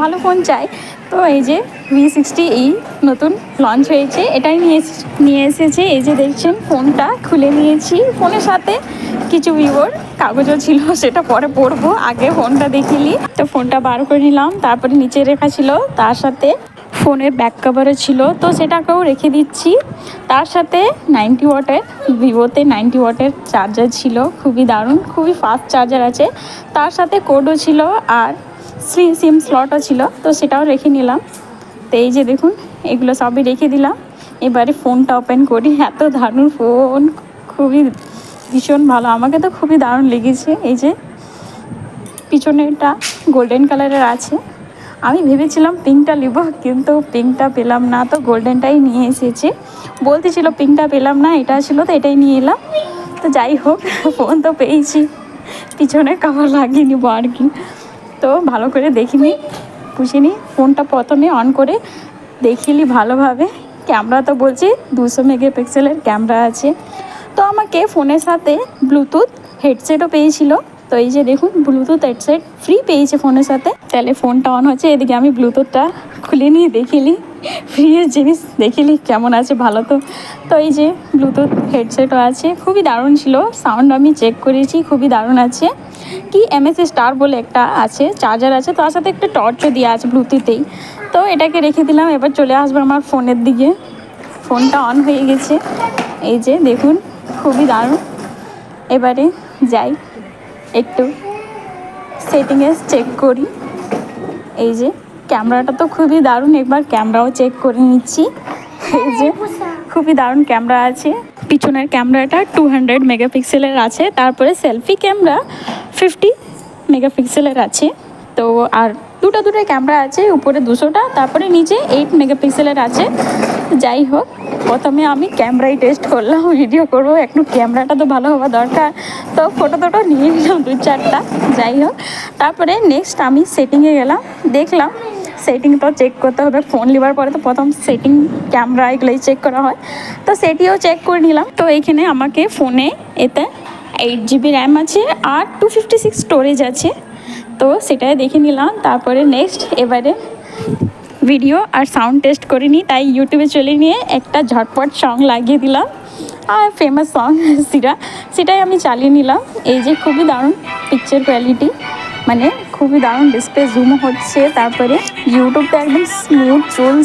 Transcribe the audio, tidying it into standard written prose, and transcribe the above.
ভালো ফোন চাই। তো এই যে V60e নতুন লঞ্চ হয়েছে, এটাই নিয়ে এসেছে। এই যে দেখছেন ফোনটা খুলে নিয়েছি, ফোনের সাথে কিছু ভিভোর কাগজও ছিল, সেটা পরে পড়বো, আগে ফোনটা দেখিলি। তো ফোনটা বার করে নিলাম, তারপরে নিচে রেখা ছিল, তার সাথে ফোনের ব্যাক কভারও ছিল, তো সেটাকেও রেখে দিচ্ছি। তার সাথে 90 ওয়াটের ভিভোতে 90 ওয়াটের চার্জার ছিল, খুবই দারুণ, খুবই ফাস্ট চার্জার আছে। তার সাথে কোডও ছিল আর সিম স্লটও ছিল, তো সেটাও রেখে নিলাম। তো এই যে দেখুন এগুলো সবই রেখে দিলাম। এবারে ফোনটা ওপেন করি। এত দারুণ ফোন, খুবই ভীষণ ভালো, আমাকে তো খুবই দারুণ লেগেছে। এই যে পিছনেরটা গোল্ডেন কালারের আছে, আমি ভেবেছিলাম পিঙ্কটা নেব, কিন্তু পিঙ্কটা পেলাম না, তো গোল্ডেনটাই নিয়ে এসেছি। বলতেছিল পিঙ্কটা পেলাম না, এটা ছিল, তো এটাই নিয়ে এলাম। তো যাই হোক, ফোন তো পেয়েছি, পিছনে কভার লাগিয়ে নিব আর কি। তো ভালো করে দেখিনি, বুঝিনি। ফোনটা প্রথমে অন করে দেখিলি ভালোভাবে। ক্যামেরা তো বলছি 200 মেগাপিক্সেলের ক্যামেরা আছে। তো আমাকে ফোনের সাথে ব্লুটুথ হেডসেটও পেয়েছিল। তো এই যে দেখুন ব্লুটুথ হেডসেট ফ্রি পেয়েছে ফোনের সাথে। তাহলে ফোনটা অন হচ্ছে, এদিকে আমি ব্লুটুথটা খুলে নিয়ে দেখিলি, ফ্রিয়ের জিনিস দেখিলি কেমন আছে, ভালো তো। তো এই যে ব্লুটুথ হেডসেটও আছে, খুবই দারুণ ছিল, সাউন্ড আমি চেক করেছি, খুবই দারুণ আছে। কি MS স্টার বলে একটা আছে, চার্জার আছে, তার সাথে একটা টর্চও দেওয়া আছে ব্লুটুথেই। তো এটাকে রেখে দিলাম, এবার চলে আসবো আমার ফোনের দিকে। ফোনটা অন হয়ে গেছে, এই যে দেখুন খুবই দারুণ। এবারে যাই একটু সেটিংয়ে চেক করি। এই যে ক্যামেরাটা তো খুবই দারুণ, একবার ক্যামেরাও চেক করে নিচ্ছি। এই যে খুবই দারুণ ক্যামেরা আছে। পিছনের ক্যামেরাটা 200 মেগাপিক্সেলের আছে, তারপরে সেলফি ক্যামেরা 50 মেগাপিক্সেলের আছে। তো আর দুটো ক্যামেরা আছে, উপরে 200টা, তারপরে নিচে 8 মেগাপিক্সেলের আছে। যাই হোক, প্রথমে আমি ক্যামেরাই টেস্ট করলাম, ভিডিও করবো, একটু ক্যামেরাটা তো ভালো হওয়া দরকার। তো ফটো নিয়ে নিলাম 2-4টা। যাই হোক, তারপরে নেক্সট আমি সেটিংয়ে গেলাম, দেখলাম সেটিং তো চেক করতে হবে, ফোন নেওয়ার পরে তো প্রথম সেটিং ক্যামেরা এগুলোই চেক করা হয়। তো সেটিও চেক করে নিলাম। তো এইখানে আমাকে ফোনে এতে 8GB র্যাম আছে আর 256 স্টোরেজ আছে, তো সেটাই দেখে নিলাম। তারপরে নেক্সট এবারে ভিডিও আর সাউন্ড টেস্ট করে নিই, তাই ইউটিউবে চলে নিয়ে একটা ঝটপট সং লাগিয়ে দিলাম, আর ফেমাস সং সেটাই আমি চালিয়ে নিলাম। এই যে খুবই দারুণ পিকচার কোয়ালিটি, মানে খুবই দারুণ ডিসপ্লে, জুম হচ্ছে, তারপরে ইউটিউবটা একদম স্মুথ চলছে।